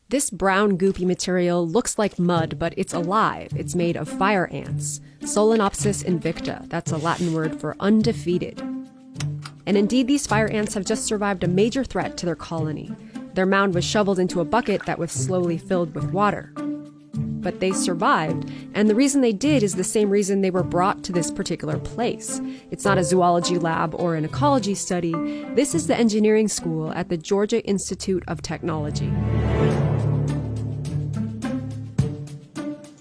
This brown goopy material looks like mud, but it's alive. It's made of fire ants. Solenopsis invicta, that's a Latin word for undefeated. And indeed, these fire ants have just survived a major threat to their colony. Their mound was shoveled into a bucket that was slowly filled with water. But they survived, and the reason they did is the same reason they were brought to this particular place. It's not a zoology lab or an ecology study. This is the engineering school at the Georgia Institute of Technology.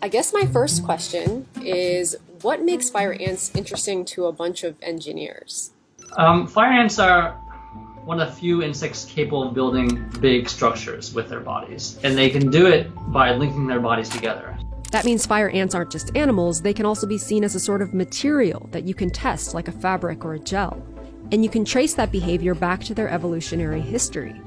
I guess my first question is, what makes fire ants interesting to a bunch of engineers? Fire ants are one of the few insects capable of building big structures with their bodies. And they can do it by linking their bodies together. That means fire ants aren't just animals, they can also be seen as a sort of material that you can test like a fabric or a gel. And you can trace that behavior back to their evolutionary history.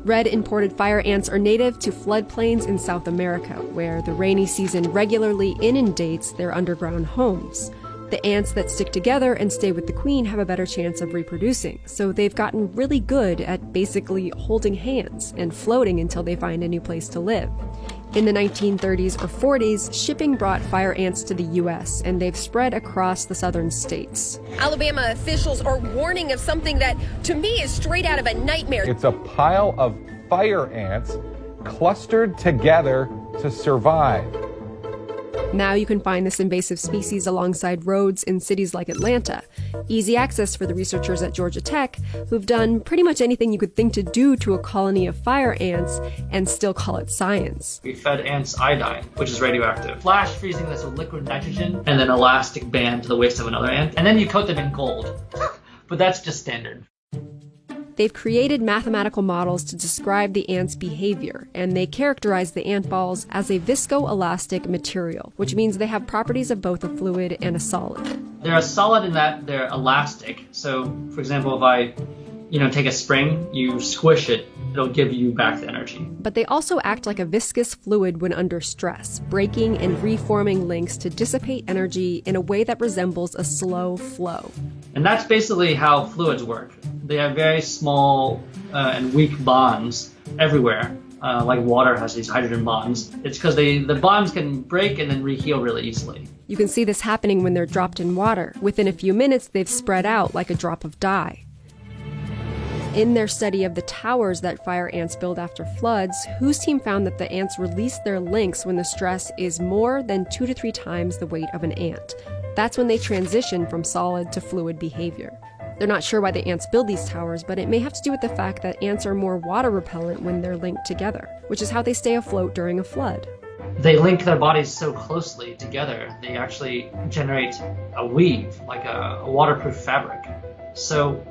Red imported fire ants are native to floodplains in South America, where the rainy season regularly inundates their underground homes. The ants that stick together and stay with the queen have a better chance of reproducing, so they've gotten really good at basically holding hands and floating until they find a new place to live. In the 1930s or 40s, shipping brought fire ants to the U.S., and they've spread across the southern states. Alabama officials are warning of something that, to me, is straight out of a nightmare. It's a pile of fire ants clustered together to survive. Now you can find this invasive species alongside roads in cities like Atlanta. Easy access for the researchers at Georgia Tech, who've done pretty much anything you could think to do to a colony of fire ants and still call it science. We fed ants iodine, which is radioactive. Flash freezing this with liquid nitrogen, and then elastic band to the waist of another ant. And then you coat them in gold. But that's just standard. They've created mathematical models to describe the ants' behavior, and they characterize the ant balls as a viscoelastic material, which means they have properties of both a fluid and a solid. They're a solid in that they're elastic. So, for example, if I take a spring, you squish it, it'll give you back the energy. But they also act like a viscous fluid when under stress, breaking and reforming links to dissipate energy in a way that resembles a slow flow. And that's basically how fluids work. They have very small and weak bonds everywhere, like water has these hydrogen bonds. It's because the bonds can break and then reheal really easily. You can see this happening when they're dropped in water. Within a few minutes, they've spread out like a drop of dye. In their study of the towers that fire ants build after floods, whose team found that the ants release their links when the stress is more than 2 to 3 times the weight of an ant. That's when they transition from solid to fluid behavior. They're not sure why the ants build these towers, but it may have to do with the fact that ants are more water repellent when they're linked together, which is how they stay afloat during a flood. They link their bodies so closely together, they actually generate a weave, like a waterproof fabric. So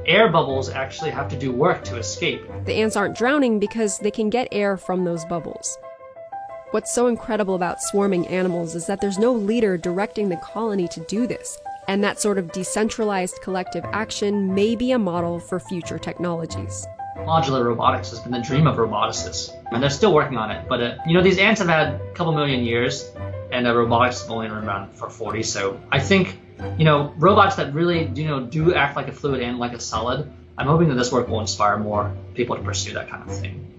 air bubbles actually have to do work to escape. The ants aren't drowning because they can get air from those bubbles. What's so incredible about swarming animals is that there's no leader directing the colony to do this, and that sort of decentralized collective action may be a model for future technologies. Modular robotics has been the dream of roboticists, and they're still working on it. But these ants have had a couple million years, and robotics has only been around for 40. So I think robots that really do act like a fluid and like a solid. I'm hoping that this work will inspire more people to pursue that kind of thing.